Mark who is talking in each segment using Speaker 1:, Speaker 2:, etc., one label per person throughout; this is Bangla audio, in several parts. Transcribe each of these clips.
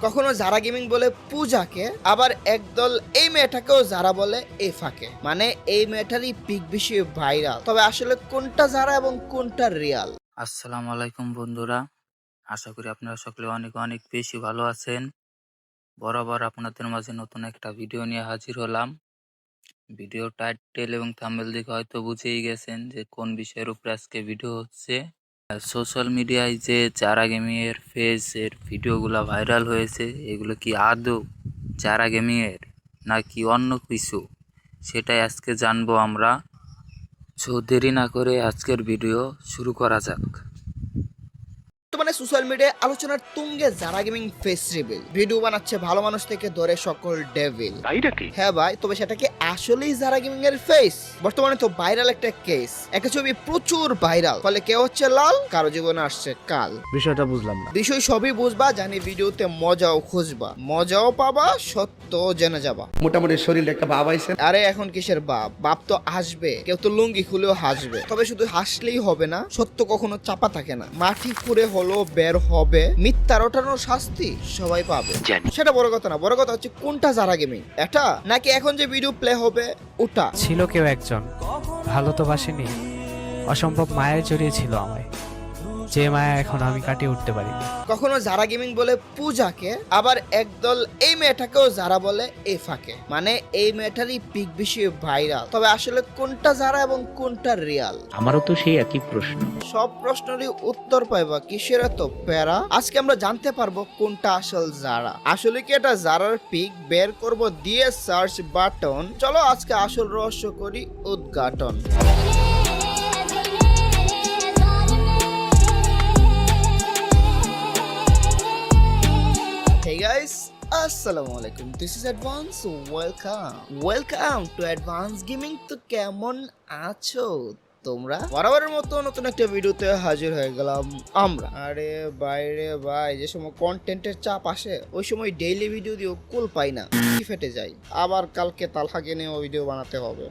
Speaker 1: কখনো যারা গেমিং বলে পূজাকে, আবার একদল এই মেয়েটাকেও যারা বলে এফাকে। মানে এই মেয়েটারই পিক বেশি ভাইরাল, তবে আসলে কোনটা যারা এবং কোনটা রিয়াল।
Speaker 2: আসসালামু আলাইকুম বন্ধুরা, আশা করি আপনারা সকলে অনেক অনেক বেশি ভালো আছেন। বরাবর আপনাদের মাঝে নতুন একটা ভিডিও নিয়ে হাজির হলাম। ভিডিও টাইটেল এবং থাম্বনেল দেখে হয়তো বুঝেই গেছেন যে কোন বিষয়ের উপরে আজকে ভিডিও হচ্ছে। সোশ্যাল মিডিয়ায় যে যারা গেমিং এর ফেজের ভিডিওগুলো ভাইরাল হয়েছে, এগুলো কি আদৌ যারা গেমিং এর নাকি অন্য কিছু, সেটাই আজকে জানবো আমরা। সো দেরি না করে আজকের ভিডিও শুরু করা যাক।
Speaker 1: বর্তমানে সোশ্যাল মিডিয়ায় আলোচনার তুঙ্গে যারা গেমিং ফেস রিভিল ভিডিও বানাচ্ছে ভালো মানুষ থেকে ধরে সকল ডেভিল। হ্যাঁ ভাই, তবে সেটা কি আসলেই যারা গেমিং এর ফেস? বর্তমানে তো ভাইরাল একটা কেস, একটা ছবি প্রচুর ভাইরাল, ফলে কে হচ্ছে লাল, কারো জীবনে আসছে কাল।
Speaker 3: বিষয়টা বুঝলাম না।
Speaker 1: বিষয় সবই বুঝবা, জানি ভিডিওতে মজাও খুঁজবা, মজাও পাবা, সত্য জেনে যাবা।
Speaker 3: মোটামুটি শরীরে একটা ভাব আইছে।
Speaker 1: আরে এখন কিসের বাপ, বাপ তো আসবে, কেউ তো লুঙ্গি খুলেও হাসবে। তবে শুধু হাসলেই হবে না, সত্য কখনো চাপা থাকে না। মাটি খুঁড়ে হলো বের হবে, মিথ্যা রটানোর শাস্তি সবাই পাবে। সেটা বড় কথা না, বড় কথা হচ্ছে কোনটা যারা গেমিং, এটা নাকি এখন যে ভিডিও প্লে হবে ওটা।
Speaker 4: ছিল কেউ একজন, ভালো তো বাসেনি, অসম্ভব মায়ায় জড়িয়েছিল আমায়, যে মায়া এখন আমি কাটিয়ে উঠতে পারিনি।
Speaker 1: কখনো যারা গেমিং বলে পূজাকে, আবার একদল এই মেয়েটাকেও যারা বলে এফাকে। মানে এই মেয়েটারই পিক বেশি ভাইরাল, তবে আসলে কোনটা যারা এবং কোনটা রিয়াল?
Speaker 5: আমারও তো সেই একই প্রশ্ন।
Speaker 1: সব প্রশ্নেরই উত্তর পাইবা, কিসের এত প্যারা? আজকে আমরা জানতে পারবো কোনটা আসল যারা। আসলে কি এটা যারার পিক বের করব দিয়ে সার্চ বাটন। চলো আজকে আসল রহস্য করি উদ্ঘাটন। Hey guys, আসসালামু আলাইকুম, this is advance. Welcome to advance gaming. তো কেমন আছো তোমরা? বরাবরের মতো নতুন একটা ভিডিওতে হাজির হয়ে গেলাম আমরা। আরে বাইরে ভাই, যে সময় কন্টেন্টের চাপ আসে ওই সময় ডেইলি ভিডিও দিয়েও কুল পাই না, কি ফেটে যাই। আবার কালকে তালহাকে নিয়ে ভিডিও বানাতে হবে,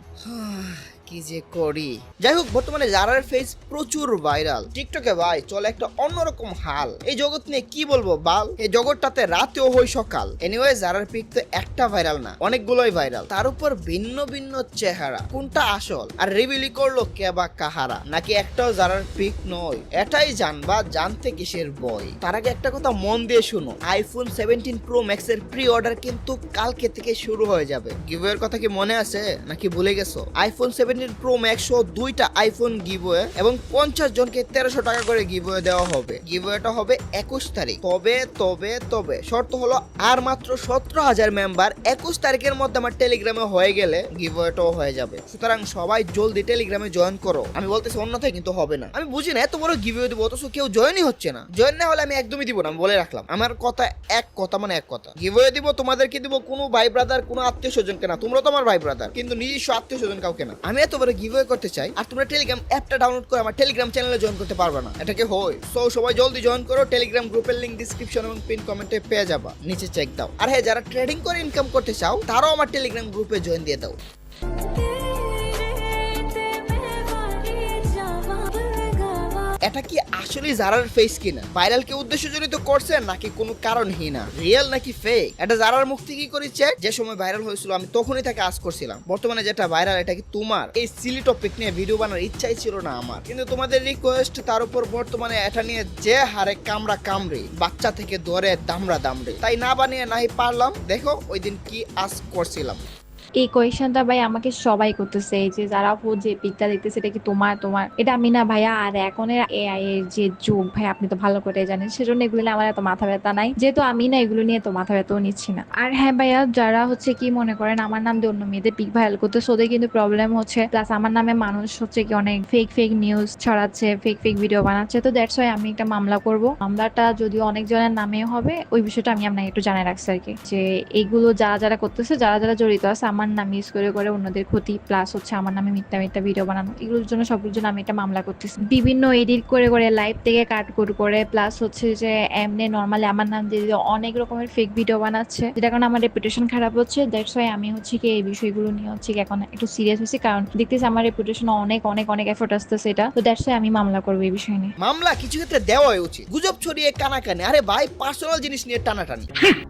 Speaker 1: কি যে করি। যাই হোক, বর্তমানে জারার ফেস প্রচুর ভাইরাল টিকটকে ভাই, চলে একটা অন্যরকম হাল। এই জগৎ নিয়ে কি বলবো বাল, এই জগৎটাতে রাতেও হয় সকাল। এনিওয়ে জারার পিক তো একটা ভাইরাল না, অনেকগুলোই ভাইরাল, তার উপর ভিন্ন ভিন্ন চেহারা। কোনটা আসল আর রিভিলি করলো কে বা কাহারা? নাকি একটাও জারার পিক নয়? এটাই জানবা, জানতে কিসের বই। তার আগে একটা কথা মন দিয়ে শুনো, আইফোন 17 প্রো ম্যাক্স এর প্রি অর্ডার কিন্তু কালকে থেকে শুরু হয়ে যাবে। গিভওয়ের কথা কি মনে আছে নাকি ভুলে গেছো? আইফোন 17 প্রো ম্যাক্স ও দুইটা আইফোন গিভওয়ে এবং 50 জনকে 1300 টাকা করে গিভওয়ে দেওয়া হবে। গিভওয়েটা হবে 21 তারিখ। তবে শর্ত হলো আর মাত্র 17,000 মেম্বার 21 তারিখের মধ্যে আমার টেলিগ্রামে হয়ে গেলে গিভওয়েটাও হয়ে যাবে। সুতরাং সবাই জলদি টেলিগ্রামে জয়েন করো। আমি বলতেছি অন্যথায় কিন্তু হবে না। আমি বুঝি না, এত বড় গিভওয়ে দিব অথচ কেউ জয়েনই হচ্ছে না। জয়েন না হলে আমি একদমই দিব না, আমি বলে রাখলাম। আমার কথা এক কথা মানে এক কথা। গিভওয়ে দিব তোমাদেরকে দিব, কোনো ভাই ব্রাদার কোনো আত্মীয় স্বজনকে না। তোমরা তো আমার ভাই ব্রাদার, কিন্তু নিজস্ব আত্মীয় স্বজন কাউকে না। আমি এত বড় গিভওয়ে করতে চাই আর তোমরা টেলিগ্রাম অ্যাপটা ডাউনলোড করে আমার টেলিগ্রাম চ্যানেলে জয়েন করতে পারবে না, এটা কি হয়? সো সবাই জলদি জয়েন করো। টেলিগ্রাম গ্রুপের লিংক ডেসক্রিপশন এবং পিন কমেন্টে পেয়ে যাবা, নিচে চেক দাও। আর হ্যাঁ, যারা ট্রেডিং করে ইনকাম করতে চাও তারাও আমার টেলিগ্রাম গ্রুপে জয়েন দিয়ে দাও। এটা কি আসলে জারার ফেস কিনা? ভাইরাল কে উদ্দেশ্যজনিত করছে নাকি কোনো কারণহীন? রিয়েল নাকি ফেক? এটা জারার মুখ থেকে করেছে। যে সময় ভাইরাল হয়েছিল আমি তখনই তাকে আজ করছিলাম, বর্তমানে যেটা ভাইরাল এটা কি তোমার? এই সিলি টপিক নিয়ে ভিডিও বানার ইচ্ছাই ছিল না আমার, কিন্তু তোমাদের রিকোয়েস্ট, তার উপর বর্তমানে এটা নিয়ে যে হারে কামড়ি, বাচ্চা থেকে ধরে দামড়ি, তাই না বানিয়ে নাই পারলাম। দেখো ওই দিন কি আজ করছিলাম।
Speaker 6: এই কোয়েশ্চেনটা ভাই আমাকে সবাই করতেছে, এই যে যারা যে পিকটা দেখতেছে এটা কি তোমার? এটা আমি না ভাইয়া। আর এখনের এআই এর যে যুগ ভাই, আপনি তো ভালো করে জানেন, সেজন্য এগুলো নিয়ে আমার এত মাথা ব্যথা নাই, যেহেতু আমি না এগুলো নিয়ে তো মাথা ব্যথাও নিচ্ছি না। আর হ্যাঁ ভাইয়া, যারা কি মনে করেন আমার নাম দিয়ে অন্য মেয়েদের পিক ভাইরাল করতেছে, ওদের কিন্তু প্রবলেম হচ্ছে, প্লাস আমার নামে মানুষ কি অনেক ফেক নিউজ ছড়াচ্ছে, ফেক ভিডিও বানাচ্ছে। তো দ্যাটস ওয়াই আমি একটা মামলা করব। মামলাটা যদিও অনেক জনের নামে হবে, ওই বিষয়টা আমি আপনাকে একটু জানাই রাখছি আর কি, যে এইগুলো যারা করতেছে, যারা জড়িত আছে, আমার নাম ইউজ করে করে অন্যদের ক্ষতি, প্লাস হচ্ছে আমার নামে মিথ্যা মিথ্যা ভিডিও বানানো, এগুলোর জন্য সবগুলোর জন্য আমি এটা মামলা করতেছি। বিভিন্ন এডিট করে করে লাইভ থেকে কাট করে প্লাস হচ্ছে যে এমনি নর্মালি আমার নাম দিয়ে দিয়ে অনেক রকমের ফেক ভিডিও বানাচ্ছে, যেটা কারণে আমার রেপুটেশন খারাপ হচ্ছে। দ্যাটস ওয়াই আমি হচ্ছে কি এই বিষয়গুলো নিয়ে হচ্ছে কি এখন একটু সিরিয়াস হয়েছি, কারণ দেখতেছি আমার রেপুটেশন অনেক অনেক অনেক এফোর্ট আসতেছে এটা। তো দ্যাটস ওয়াই আমি মামলা করবো এই বিষয় নিয়ে।
Speaker 1: মামলা কিছু ক্ষেত্রে দেওয়াই উচিত। গুজব ছড়িয়ে কানাকানি, আরে ভাই পার্সোনাল জিনিস নিয়ে টানাটানি,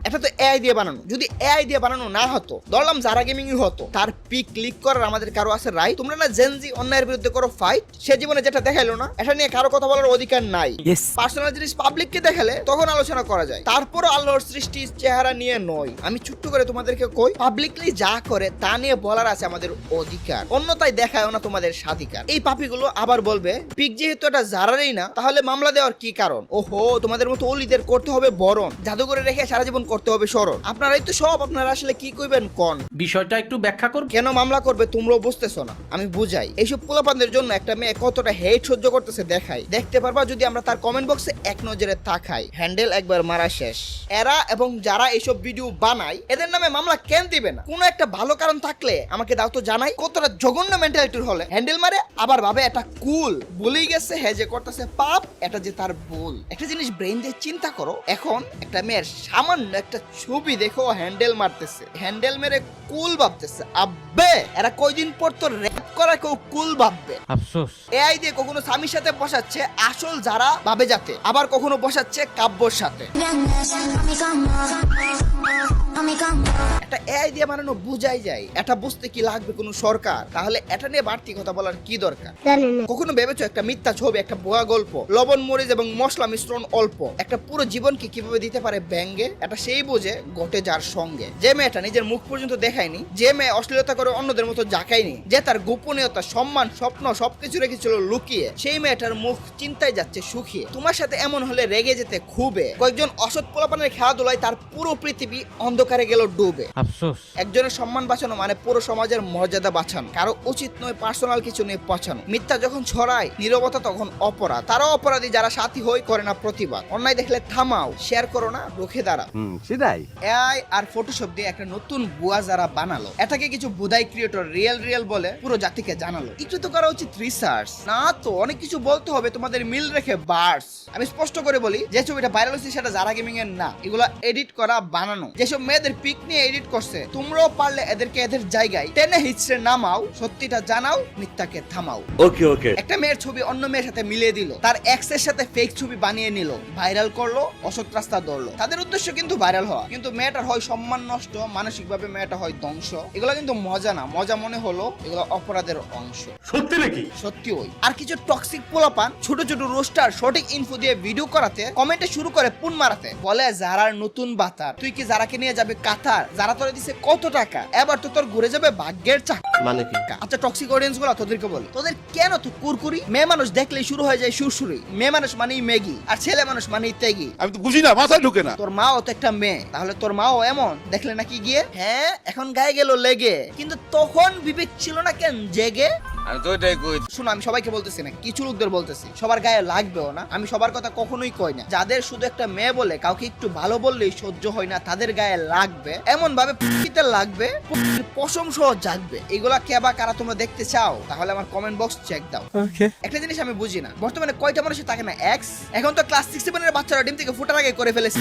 Speaker 1: এটা তো এআই দিয়ে বানানো। যদি এআই দিয়ে বানানো না হতো, ধরলাম যারা গেমিং হতো, তার পিক ক্লিক করার আমাদের কারো আছে রাইট? তোমরা না জেনজি অন্যায়ের বিরুদ্ধে করো ফাইট, সে জীবনে যেটা দেখাইলো না, এটা নিয়ে কারো কথা বলার অধিকার নাই। পার্সোনাল জিনিস পাবলিককে দেখালে তখন আলোচনা করা যায়, তারপরও আল্লাহর সৃষ্টি চেহারা নিয়ে নয়। আমি ছোট্ট করে তোমাদেরকে কই, পাবলিকলি যা করে তা নিয়ে বলার আছে আমাদের অধিকার, অন্যতায় দেখায় না তোমাদের স্বাধিকার। এই পাপিগুলো আবার বলবে পিক যেহেতু এটা জারারই না, তাহলে মামলা দেওয়ার কি কারণ? ওহো, তোমাদের মতো অলিদের করতে হবে বরণ, জাদুঘরে রেখে সারা জীবন করতে হবে স্মরণ। আপনারাই তো সব, আপনারা আসলে কি কইবেন কোন?
Speaker 3: বিষয়টা একটু ব্যাখ্যা করব।
Speaker 1: কেন মামলা করবে তোমরাও বুঝতেছো না, আমি বুঝাই। এইসব পোলাপানদের জন্য একটা মেয়ে কতটা হেট সহ্য করতেছে দেখাই। দেখতে পারবা যদি আমরা তার কমেন্ট বক্সে এক নজরে তাকাই, হ্যান্ডেল একবার মারা শেষ। এরা এবং যারা এইসব ভিডিও বানায়, এদের নামে মামলা কেন দিবে না? কোনো একটা ভালো কারণ থাকলে আমাকে দাও তো জানাই। কতটা জঘন্য মেন্টালিটির হলে হ্যান্ডেল মারে, আবার ভাবে এটা কুল। ভুলেই গেছে হে যে করতেছে পাপ, এটা যে তার ভুল। একটা জিনিস ব্রেন দিয়ে চিন্তা করো, এখন একটা মেয়ের সামান্য একটা ছবি দেখো হ্যান্ডেল মারতেছে, হ্যান্ডেল মেরে কুল ভাবতেছে। আব্বে, এরা কয়দিন পর তো র‍্যাপ করা কেউ কুল ভাববে।
Speaker 3: আফসোস।
Speaker 1: এআই দিয়ে কখনো স্বামীর সাথে বসাচ্ছে আসল যারা ভাবে যাতে, আবার কখনো বসাচ্ছে কাব্যর সাথে। একটা এআই দিয়ে বানানো বুঝাই যায়, এটা বুঝতে কি লাগবে কোনো সরকার? তাহলে এটা নিয়ে বাড়তি কথা বলার কি দরকার? কখনো ভেবেছো একটা মিথ্যা ছবি, একটা ভুয়া গল্প, লবণ মরিচ এবং মশলা মিশ্রণ অল্প, একটা পুরো জীবনকে কিভাবে দিতে পারে ব্যঙ্গে? এটা সেই বোঝে ঘটে যার সঙ্গে। যে মেয়েটা নিজের মুখ পর্যন্ত দেখায়নি, যে মেয়ে অশ্লীলতা করে অন্যদের মতো জাকায়নি, যে তার গোপনীয়তা, সম্মান, স্বপ্ন সবকিছু রেখেছিল লুকিয়ে, সেই মেয়েটার মুখ চিন্তায় যাচ্ছে শুকিয়ে। তোমার সাথে এমন হলে রেগে যেতে খুবে। কয়েকজন অসৎ পোলাপানের খেলাধুলায় তার পুরো পৃথিবী অন্ধকারে গেল ডুবে।
Speaker 3: আফসোস।
Speaker 1: একজনের সম্মান বাঁচানো মানে পুরো সমাজের মর্যাদা বাঁচানো। কারো উচিত নয় পার্সোনাল কিছু নিয়ে পচানো। মিথ্যা যখন ছড়ায়, নীরবতা তখন অপরাধ। তারাও অপরাধী যারা সাথী হয়ে করে না প্রতিবাদ। অন্যায় দেখলে থামাও, শেয়ার করো না, রুখে দাঁড়াও।
Speaker 3: সেটাই।
Speaker 1: এআই আর ফটোশপ দিয়ে একটা নতুন বুয়া যারা বানালো, এটাকে কিছু বুদাই ক্রিয়েটর রিয়েল বলে পুরো জাতিকে জানালো। একটু তো করা উচিত রিসার্চ, না তো অনেক কিছু বলতে হবে তোমাদের মিল রেখে বার্স। আমি স্পষ্ট করে বলি, যে ছবিটা ভাইরাল হচ্ছে সেটা যারা গেমিং এর না, এগুলা এডিট করা বানানো। যেসব মেয়েদের পিক নিয়ে এডিট করছে, তোমরাও পারলে এদেরকে এদের জায়গায় টেনে হিচড়ে নামাও, সত্যিটা জানাও, মিথ্যাকে থামাও।
Speaker 3: ওকে।
Speaker 1: একটা মেয়ের ছবি অন্য মেয়ের সাথে মিলিয়ে দিল, তার এক্স এর সাথে ফেক ছবি বানিয়ে নিল, ভাইরাল করলো, অসৎ রাস্তা ধরলো। তাদের উদ্দেশ্য কিন্তু ভাইরাল হওয়া, কিন্তু মেয়েটার হয় সম্মান নষ্ট, মানসিকভাবে মেয়েটা হয় ধ্বংস। এগুলো কিন্তু মজা না, মজা মনে হলো এগুলো অপরাধের অংশ।
Speaker 3: সত্যি নাকি?
Speaker 1: সত্যি ওই। আর কিছু টক্সিক পোলাপান ছোট ছোট রোস্টার সঠিক ইনফো দিয়ে ভিডিও করাতে কমেন্টে শুরু করে পুন মারাতে, বলে যারার নতুন বাতার, তুই কি যারাকে নিয়ে যাবে কাতার? যারা তোরে দিছে কত টাকা, এবার তো তোর ঘুরে যাবে ভাগ্যের চাকা।
Speaker 3: মানে কি?
Speaker 1: আচ্ছা, টক্সিক অডিয়েন্স গুলো তোদেরকে বলে, তোদের কেন তো কুরকুরি? মেয়ে মানুষ দেখলেই শুরু হয়ে যায় সুরসুরি। মেয়ে মানুষ মানেই ম্যাগি, আর ছেলে মানুষ মানেই তেগি।
Speaker 5: আমি তো বুঝি না, মাথায় ঢুকে না।
Speaker 1: তোর মাও তো একটা মেয়ে, তাহলে তোর মাও এমন দেখলে নাকি গিয়ে? হ্যাঁ, এখন গায়ে গেল লেগে, কিন্তু তখন বিবেক ছিল না কেন জেগে?
Speaker 5: আমি তো এটাই কই।
Speaker 1: শুনো, আমি সবাইকে বলতেছি না, কিছু লোকদের বলতেছি, সবার গায়ে লাগবেও না। আমি সবার কথা কখনোই কই না। যাদের শুধু একটা মেয়ে বলে কাউকে একটু ভালো বললেই সহ্য হয় না, তাদের গায়ে লাগবে, এমন ভাবে পিতে লাগবে, পশম সহ জাগবে। এগুলা কে বা কারা তোমরা দেখতে চাও? তাহলে আমার কমেন্ট বক্স চেক দাও। একটা জিনিস আমি বুঝি না, বর্তমানে কয়টা মানুষের থাকে না এক্স? এখন তো ক্লাস 6 7 এর বাচ্চারা ডিম থেকে ফোটার আগে করে ফেলেছে।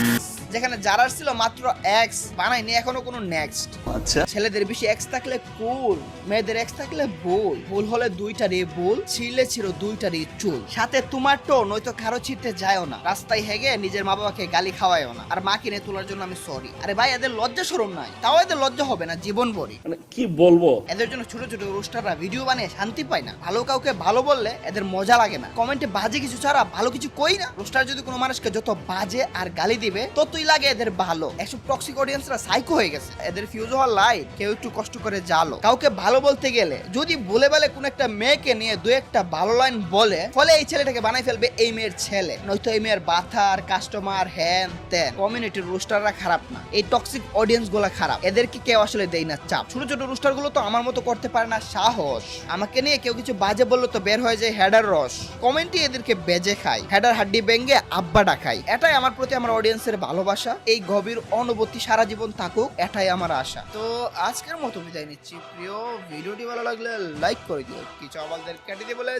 Speaker 1: যেখানে যারার ছিল মাত্র এক্স, বানায়নি এখনো কোনো নেক্সট। আচ্ছা, ছেলেদের বেশি এক্স থাকলে কুল, মেয়েদের এক্স থাকলে ভুল। ভুল হলে দুইটারই ভুল, ছিলে ছিল দুইটারই চুল। সাথে তোমার তো নয়তো কারো ছিটতে যায়ও না, রাস্তায় হেগে নিজের মা বাবাকে গালি খাওয়ায়ও না, আর মা কিনে তোলার জন্য আমি সরি। আরে ভাই, এদের লজ্জা শরম নাই, তাও এদের লজ্জা হবে না জীবন ভরি।
Speaker 3: মানে কি বলবো?
Speaker 1: এদের জন্য ছোট ছোট রোস্টাররা ভিডিও বানিয়ে শান্তি পায় না। ভালো কাউকে ভালো বললে এদের মজা লাগে না। কমেন্টে বাজে কিছু ছাড়া ভালো কিছু কই না। রোস্টার যদি কোনো মানুষকে যত বাজে আর গালি দিবে, ততই লাগে এদের ভালো। এসব টক্সিক অডিয়েন্সরা সাইকো হয়ে গেছে। এদের ফিউজ হওয়ার লাইট কেউ একটু কষ্ট করে জালো। কাউকে ভালো বলতে গেলে যদি বলে বলে কোন একটা মেয়েকে নিয়ে দু একটা ভালো লাইন বলে, ফলে এই ছেলেটাকে বানাই ফেলবে এই মেয়ের ছেলে, নয়তো এই মেয়ের বাথার কাস্টমার হ্যান ত্যান। কমিউনিটির রুস্টাররা খারাপ না, এই টক্সিক অডিয়েন্স গুলা খারাপ, এদেরকে কেউ আসলে দেয় না চাপ। ছোট ছোট রুস্টার গুলো তো আমার মতো করতে পারে না সাহস। আমাকে নিয়ে কেউ কিছু বাজে বললো তো বের হয়ে যায় হেডার রস, কমেন্টে এদেরকে বেজে খায়, হেডার হাড্ডি ভেঙে আব্বা ডাকাই। এটাই আমার প্রতি আমার অডিয়েন্সের ভালোবাসা, এই গভীর অনুভূতি সারা জীবন থাকুক, এটাই আমার আশা। তো আজকের মতো বিদায় নিচ্ছি প্রিয়, ভিডিওটি ভালো লাগলে লাইক করে দিও, কিছু আমাদের কেটে দিয়ে বলে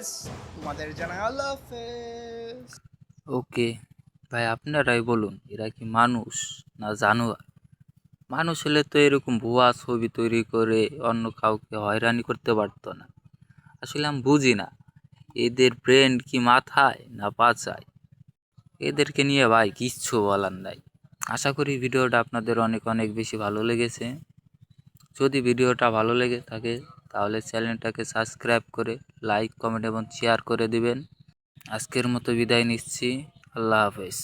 Speaker 1: তোমাদের জানাই আল্লাহ হাফেজ।
Speaker 2: ওকে ভাই, আপনারাই বলুন এরা কি মানুষ না জানোয়ার? মানুষ হলে তো এরকম ভুয়া ছবি তৈরি করে অন্য কাউকে হয়রানি করতে পারতো না। আসলে আমি বুঝি না এদের ব্রেন কি মাথায় না পাচায়। এদেরকে নিয়ে ভাই কিচ্ছু বলার নাই। আশা করি ভিডিওটা আপনাদের অনেক অনেক বেশি ভালো লেগেছে। যদি ভিডিওটা ভালো লেগে থাকে তাহলে চ্যানেলটাকে সাবস্ক্রাইব করে লাইক কমেন্ট এবং শেয়ার করে দিবেন। আজকের মতো বিদায় নিচ্ছি, আল্লাহ হাফেজ।